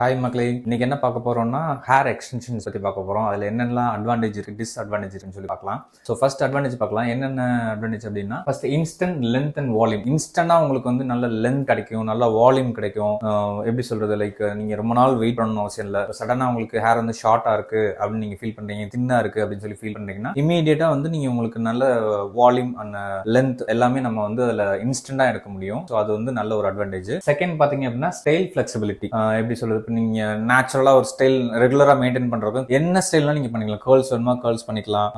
Hi மக்களே, இன்னைக்கு என்ன பார்க்க போறோம்னா ஹேர் எக்ஸ்டென்ஷன்ஸ் பற்றி பார்க்க போறோம். அதில் என்னெல்லாம் அட்வான்டேஜ் இருக்கு, டிஸ்அட்வான்டேஜ் இருக்குன்னு சொல்லி பார்க்கலாம். ஸோ ஃபர்ஸ்ட் அட்வான்டேஜ் பார்க்கலாம். என்னென்ன அட்வான்டேஜ் அப்படின்னா, first instant length and volume. இன்ஸ்டன்டா உங்களுக்கு வந்து நல்ல லென்த் கிடைக்கும், நல்ல வால்யூம் கிடைக்கும். எப்படி சொல்றது, லைக் நீங்க ரொம்ப நாள் வெயிட் பண்ணணும் அவசியம் இல்லை. சடனா உங்களுக்கு ஹேர் வந்து ஷார்ட்டா இருக்கு அப்படின்னு நீங்க ஃபீல் பண்றீங்க, தின்னா இருக்கு அப்படின்னு சொல்லி ஃபீல் பண்றீங்கன்னா, இமீடியட்டா வந்து நீங்க உங்களுக்கு நல்ல வால்யூம் அண்ட் லென்த் எல்லாமே நம்ம வந்து அதில் இன்ஸ்டன்டா எடுக்க முடியும். ஸோ அது வந்து நல்ல ஒரு அட்வான்டேஜ். செகண்ட் பாத்தீங்க அப்படின்னா ஸ்டைல் ஃபிளெக்சிபிலிட்டி. எப்படி சொல்றது, நீங்க நேச்சுரலா ஒரு ஸ்டைல் ரெகுலரா மெயின்டைன் பண்றது என்ன ஸ்டைல்னா நீங்க பண்ணிக்கலாம். கேர்ள்ஸ் வேணுமா கேர்ள்ஸ் பண்ணிக்கலாம்,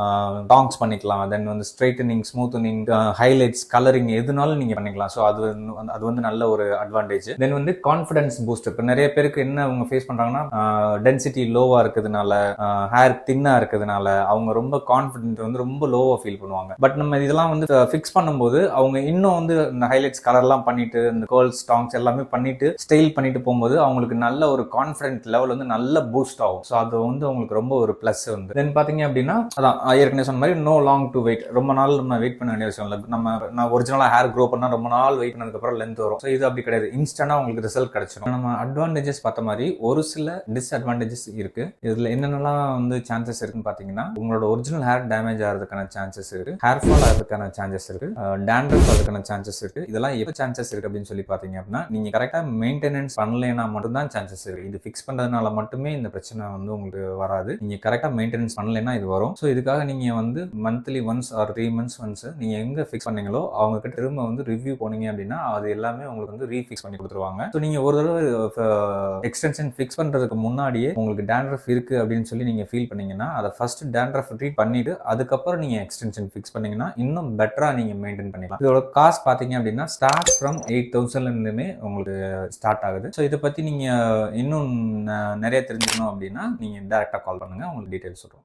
டாங்ஸ் பண்ணிக்கலாம், தென் வந்து ஸ்ட்ரைட்டனிங், ஸ்மூத்தனிங், ஹைலைட்ஸ், கலரிங் எதுனாலும் நீங்க பண்ணிக்கலாம். ஸோ அது வந்து நல்ல ஒரு அட்வான்டேஜ். தென் வந்து கான்ஃபிடன்ஸ் பூஸ்ட். இப்போ நிறைய பேருக்கு என்ன அவங்க ஃபேஸ் பண்றாங்கன்னா, டென்சிட்டி லோவா இருக்கிறதுனால, ஹேர் தின்னா இருக்கிறதுனால அவங்க ரொம்ப கான்ஃபிடென்ட் வந்து ரொம்ப லோவா ஃபீல் பண்ணுவாங்க. பட் நம்ம இதெல்லாம் வந்து ஃபிக்ஸ் பண்ணும்போது அவங்க இன்னும் வந்து இந்த ஹைலைட்ஸ் கலர்லாம் பண்ணிட்டு இந்த கேர்ள்ஸ் டாங்ஸ் எல்லாமே பண்ணிட்டு ஸ்டைல் பண்ணிட்டு போகும்போது அவங்களுக்கு நல்ல ஒரு கான்ஃபிடென்ட் லெவல் வந்து நல்ல பூஸ்ட் ஆகும். ஸோ அது வந்து உங்களுக்கு ரொம்ப ஒரு பிளஸ் வந்து. தென் பாத்தீங்க அப்படின்னா, அதான் ஏற்கனவே சொன்ன மாதிரி நோ லாங் டு வெயிட். ரொம்ப நாள் நம்ம வெயிட் பண்ண வேண்டிய விஷயம் இல்லை. நம்ம ஒரிஜினலா ஹேர் க்ரோ பண்ணா ரொம்ப நாள் வெயிட் பண்ணதுக்கு அப்புறம் லென்த் வரும். ஸோ இது அப்படி கிடையாது, இன்ஸ்டன்டா உங்களுக்கு ரிசல்ட் கிடைச்சிடும். நம்ம அட்வான்டேஜஸ் பார்த்த மாதிரி ஒரு சில டிஸ்அட்வான்டேஜஸ் இருக்கு. இதுல என்னென்னலாம் வந்து சான்சஸ் இருக்குன்னு பாத்தீங்கன்னா, உங்களோட ஒரிஜினல் ஹேர் டேமேஜ் ஆகிறதுக்கான சான்சஸ் இருக்கு, ஹேர் ஃபால் ஆகிறதுக்கான சான்சஸ் இருக்கு, டேண்ட்ரஃப் ஆகிறதுக்கான சான்சஸ் இருக்கு. இதெல்லாம் எப்போ சான்சஸ் இருக்கு அப்படின்னு சொல்லி பாத்தீங்க அப்படின்னா, நீங்க கரெக்டா மெயின்டெனன்ஸ் பண்ணலைன்னா மட்டும்தான் சான்சஸ் இருக்கு. இது ஃபிக்ஸ் பண்றதுனால மட்டுமே இந்த பிரச்சனை வந்து உங்களுக்கு வராது. நீங்க கரெக்டா மெயின்டெனன்ஸ் பண்ணலைன்னா இது வரும். ஸோ இதுக்காக நீங்க வந்து monthly once or 3 months once நீங்க எங்க ஃபிக்ஸ் பண்ணீங்களோ அவங்க கிட்ட திரும்ப வந்து ரிவ்யூ போனீங்க அப்படின்னா அது எல்லாமே உங்களுக்கு வந்து ரீஃபிக்ஸ் பண்ணி கொடுத்துருவாங்க. ஸோ நீங்க ஒரு தடவை எக்ஸ்டென்ஷன் ஃபிக்ஸ் பண்றதுக்கு முன்னாடியே உங்களுக்கு டேண்ட்ரஃப் இருக்கு அப்படின்னு சொல்லி நீங்க ஃபீல் பண்ணீங்கன்னா அதை ஃபர்ஸ்ட் டேண்ட்ரஃப் ட்ரீட் பண்ணிட்டு அதுக்கப்புறம் நீங்க எக்ஸ்டென்ஷன் ஃபிக்ஸ் பண்ணீங்கன்னா இன்னும் பெட்டரா நீங்க மெயின்டைன் பண்ணிக்கலாம். இதோட காஸ்ட் பாத்தீங்க அப்படின்னா ஸ்டார்ட் ஃப்ரம் 8,000 இருந்துமே உங்களுக்கு ஸ்டார்ட் ஆகுது. ஸோ இதை பத்தி நீங்க இன்னும் நிறைய தெரிஞ்சுக்கணும் அப்படின்னா நீங்க டைரக்டா கால் பண்ணுங்க, உங்களுக்கு டீடைல்ஸ் சொல்றோம்.